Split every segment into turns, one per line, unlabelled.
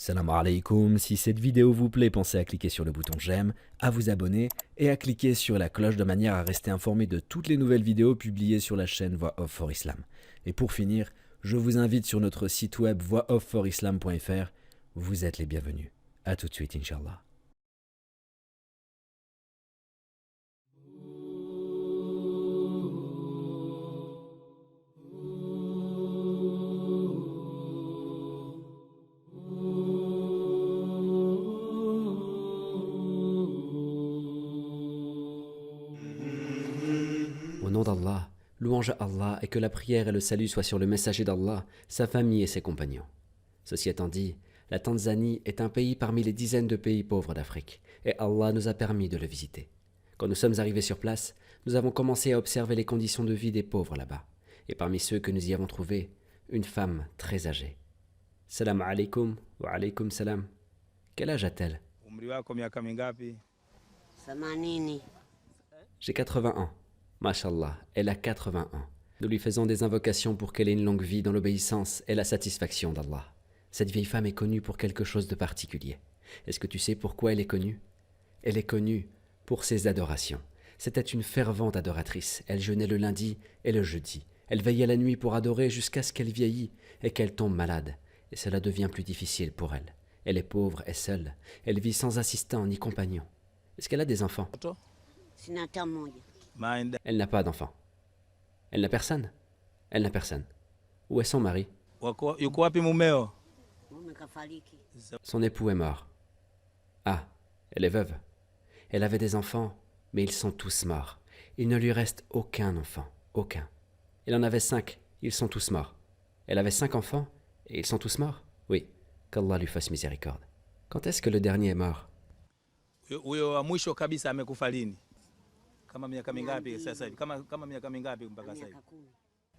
Salam alaikum, si cette vidéo vous plaît, pensez à cliquer sur le bouton j'aime, à vous abonner et à cliquer sur la cloche de manière à rester informé de toutes les nouvelles vidéos publiées sur la chaîne Voix Off for Islam. Et pour finir, je vous invite sur notre site web voixoffforislam.fr, vous êtes les bienvenus. A tout de suite, Inch'Allah. Au nom d'Allah, louange à Allah et que la prière et le salut soient sur le messager d'Allah, sa famille et ses compagnons. Ceci étant dit, la Tanzanie est un pays parmi les dizaines de pays pauvres d'Afrique, et Allah nous a permis de le visiter. Quand nous sommes arrivés sur place, nous avons commencé à observer les conditions de vie des pauvres là-bas, et parmi ceux que nous y avons trouvés, une femme très âgée. Salam alaikum wa alaikum salam. Quel âge a-t-elle? J'ai 80 ans. Mashallah, elle a 80 ans. Nous lui faisons des invocations pour qu'elle ait une longue vie dans l'obéissance et la satisfaction d'Allah. Cette vieille femme est connue pour quelque chose de particulier. Est-ce que tu sais pourquoi elle est connue? Elle est connue pour ses adorations. C'était une fervente adoratrice. Elle jeûnait le lundi et le jeudi. Elle veillait la nuit pour adorer jusqu'à ce qu'elle vieillit et qu'elle tombe malade. Et cela devient plus difficile pour elle. Elle est pauvre et seule. Elle vit sans assistant ni compagnon. Est-ce qu'elle a des enfants? Elle n'a pas d'enfant. Elle n'a personne. Elle n'a personne. Où est son mari? Son époux est mort. Ah, elle est veuve. Elle avait des enfants, mais ils sont tous morts. Il ne lui reste aucun enfant. Aucun. Elle en avait 5. Ils sont tous morts. Elle avait 5 enfants, et ils sont tous morts? Oui. Qu'Allah lui fasse miséricorde. Quand est-ce que le dernier est mort?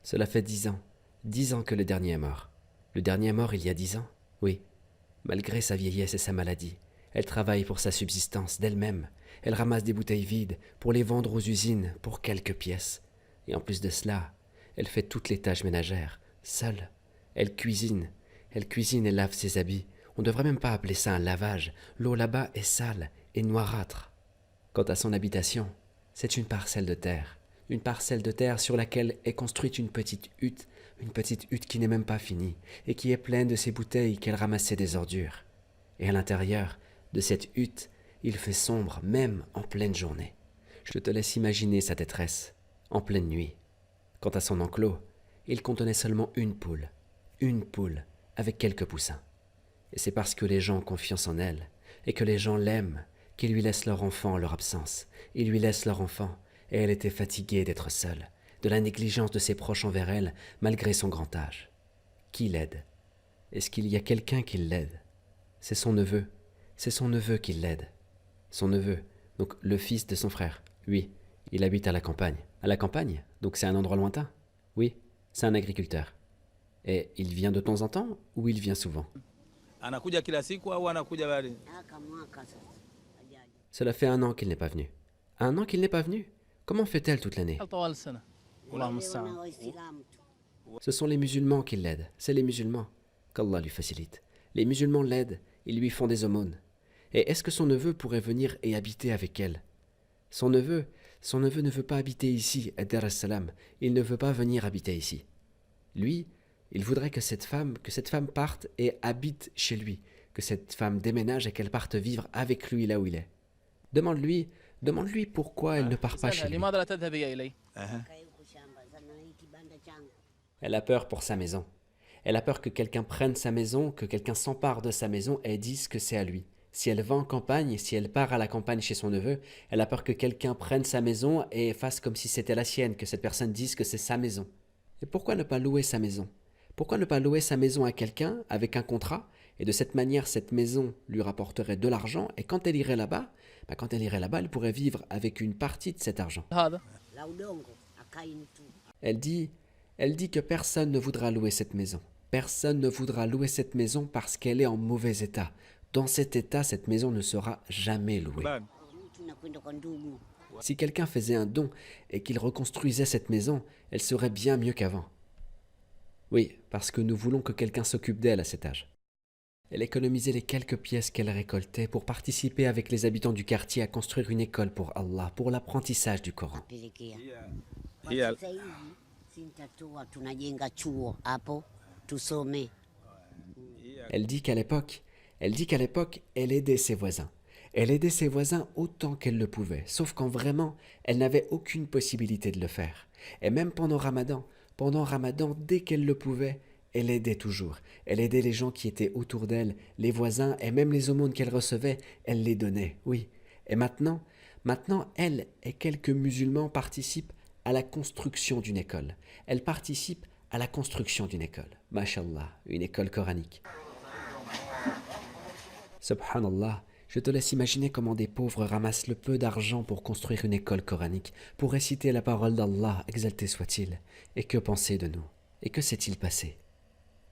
Cela fait 10 ans. 10 ans que le dernier est mort. Le dernier est mort il y a 10 ans? Oui. Malgré sa vieillesse et sa maladie, elle travaille pour sa subsistance d'elle-même. Elle ramasse des bouteilles vides pour les vendre aux usines pour quelques pièces. Et en plus de cela, elle fait toutes les tâches ménagères, seule. Elle cuisine et lave ses habits. On ne devrait même pas appeler ça un lavage. L'eau là-bas est sale et noirâtre. Quant à son habitation, c'est une parcelle de terre sur laquelle est construite une petite hutte qui n'est même pas finie et qui est pleine de ces bouteilles qu'elle ramassait des ordures. Et à l'intérieur de cette hutte, il fait sombre même en pleine journée. Je te laisse imaginer sa détresse en pleine nuit. Quant à son enclos, il contenait seulement une poule avec quelques poussins. Et c'est parce que les gens ont confiance en elle et que les gens l'aiment qu'ils lui laissent leur enfant en leur absence. Ils lui laissent leur enfant, et elle était fatiguée d'être seule, de la négligence de ses proches envers elle, malgré son grand âge. Qui l'aide? Est-ce qu'il y a quelqu'un qui l'aide? C'est son neveu qui l'aide. Son neveu, donc le fils de son frère. Oui, il habite à la campagne. À la campagne? Donc c'est un endroit lointain? Oui, c'est un agriculteur. Et il vient de temps en temps, ou il vient souvent? Cela fait 1 an qu'il n'est pas venu. 1 an qu'il n'est pas venu? Comment fait-elle toute l'année? Ce sont les musulmans qui l'aident. C'est les musulmans. Qu'Allah lui facilite. Les musulmans l'aident. Ils lui font des aumônes. Et est-ce que son neveu pourrait venir et habiter avec elle? Son neveu ne veut pas habiter ici, à Dar es-Salam. Il ne veut pas venir habiter ici. Lui, il voudrait que cette femme parte et habite chez lui. Que cette femme déménage et qu'elle parte vivre avec lui là où il est. Demande-lui pourquoi elle ne part pas chez lui. Elle a peur pour sa maison. Elle a peur que quelqu'un prenne sa maison, que quelqu'un s'empare de sa maison et dise que c'est à lui. Si elle va en campagne, si elle part à la campagne chez son neveu, elle a peur que quelqu'un prenne sa maison et fasse comme si c'était la sienne, que cette personne dise que c'est sa maison. Et pourquoi ne pas louer sa maison? Pourquoi ne pas louer sa maison à quelqu'un avec un contrat? Et de cette manière, cette maison lui rapporterait de l'argent et quand elle irait là-bas, elle pourrait vivre avec une partie de cet argent. Elle dit que personne ne voudra louer cette maison. Personne ne voudra louer cette maison parce qu'elle est en mauvais état. Dans cet état, cette maison ne sera jamais louée. Si quelqu'un faisait un don et qu'il reconstruisait cette maison, elle serait bien mieux qu'avant. Oui, parce que nous voulons que quelqu'un s'occupe d'elle à cet âge. Elle économisait les quelques pièces qu'elle récoltait pour participer avec les habitants du quartier à construire une école pour Allah, pour l'apprentissage du Coran.
Pia
Elle dit qu'à l'époque, elle aidait ses voisins. Elle aidait ses voisins autant qu'elle le pouvait, sauf quand vraiment, elle n'avait aucune possibilité de le faire. Et même pendant Ramadan, dès qu'elle le pouvait, elle aidait toujours. Elle aidait les gens qui étaient autour d'elle, les voisins, et même les aumônes qu'elle recevait, elle les donnait, oui. Et maintenant, elle et quelques musulmans participent à la construction d'une école. Elle participe à la construction d'une école. Mashallah, une école coranique. Subhanallah, je te laisse imaginer comment des pauvres ramassent le peu d'argent pour construire une école coranique, pour réciter la parole d'Allah, exalté soit-il. Et que penser de nous? Et que s'est-il passé?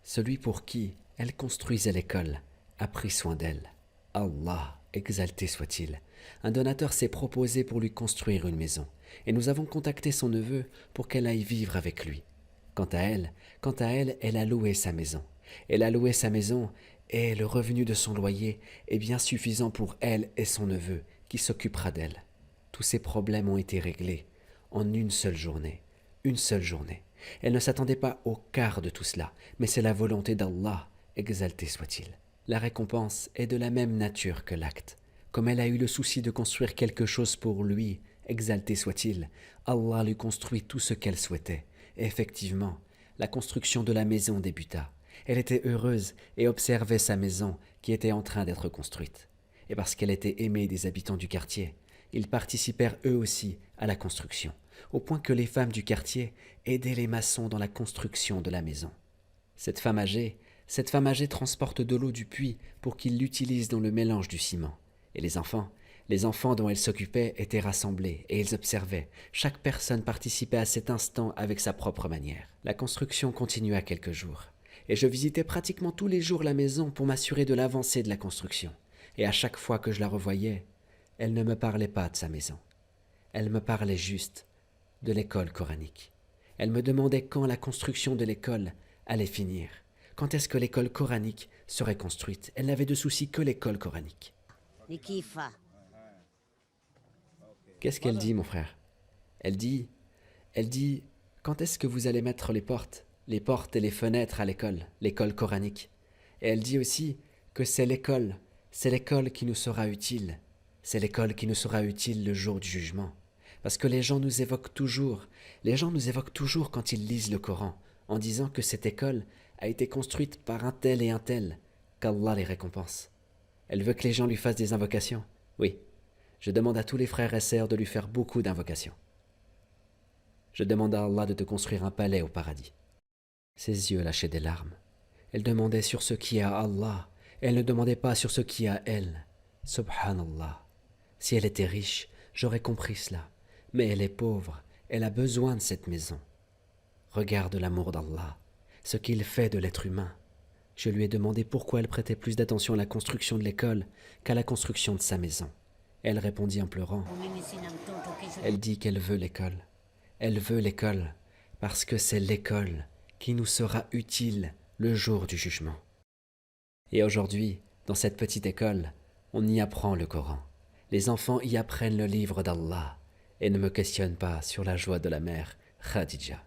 Celui pour qui elle construisait l'école a pris soin d'elle. Allah, exalté soit-il. Un donateur s'est proposé pour lui construire une maison, et nous avons contacté son neveu pour qu'elle aille vivre avec lui. Quant à elle, elle a loué sa maison. Elle a loué sa maison et le revenu de son loyer est bien suffisant pour elle et son neveu qui s'occupera d'elle. Tous ses problèmes ont été réglés en une seule journée. Une seule journée. Elle ne s'attendait pas au quart de tout cela, mais c'est la volonté d'Allah, exalté soit-il. La récompense est de la même nature que l'acte. Comme elle a eu le souci de construire quelque chose pour lui, exalté soit-il, Allah lui construit tout ce qu'elle souhaitait. Et effectivement, la construction de la maison débuta. Elle était heureuse et observait sa maison qui était en train d'être construite. Et parce qu'elle était aimée des habitants du quartier, ils participèrent eux aussi à la construction, au point que les femmes du quartier aidaient les maçons dans la construction de la maison. Cette femme âgée transporte de l'eau du puits pour qu'ils l'utilisent dans le mélange du ciment. Et les enfants dont elle s'occupait étaient rassemblés et ils observaient. Chaque personne participait à cet instant avec sa propre manière. La construction continua quelques jours. Et je visitais pratiquement tous les jours la maison pour m'assurer de l'avancée de la construction. Et à chaque fois que je la revoyais, elle ne me parlait pas de sa maison. Elle me parlait juste de l'école coranique. Elle me demandait quand la construction de l'école allait finir. Quand est-ce que l'école coranique serait construite? Elle n'avait de souci que l'école coranique. Qu'est-ce qu'elle dit, mon frère? Elle dit, quand est-ce que vous allez mettre les portes et les fenêtres à l'école coranique? Et elle dit aussi que c'est l'école qui nous sera utile. C'est l'école qui nous sera utile le jour du jugement. Parce que les gens nous évoquent toujours quand ils lisent le Coran, en disant que cette école a été construite par un tel et un tel, qu'Allah les récompense. Elle veut que les gens lui fassent des invocations. Oui, je demande à tous les frères et sœurs de lui faire beaucoup d'invocations. Je demande à Allah de te construire un palais au paradis. Ses yeux lâchaient des larmes. Elle demandait sur ce qui est à Allah. Elle ne demandait pas sur ce qui est à elle. Subhanallah. Si elle était riche, j'aurais compris cela. Mais elle est pauvre. Elle a besoin de cette maison. Regarde l'amour d'Allah, ce qu'il fait de l'être humain. Je lui ai demandé pourquoi elle prêtait plus d'attention à la construction de l'école qu'à la construction de sa maison. Elle répondit en pleurant. Elle dit qu'elle veut l'école. Elle veut l'école parce que c'est l'école qui nous sera utile le jour du jugement. Et aujourd'hui, dans cette petite école, on y apprend le Coran. Les enfants y apprennent le livre d'Allah et ne me questionnent pas sur la joie de la mère Khadija.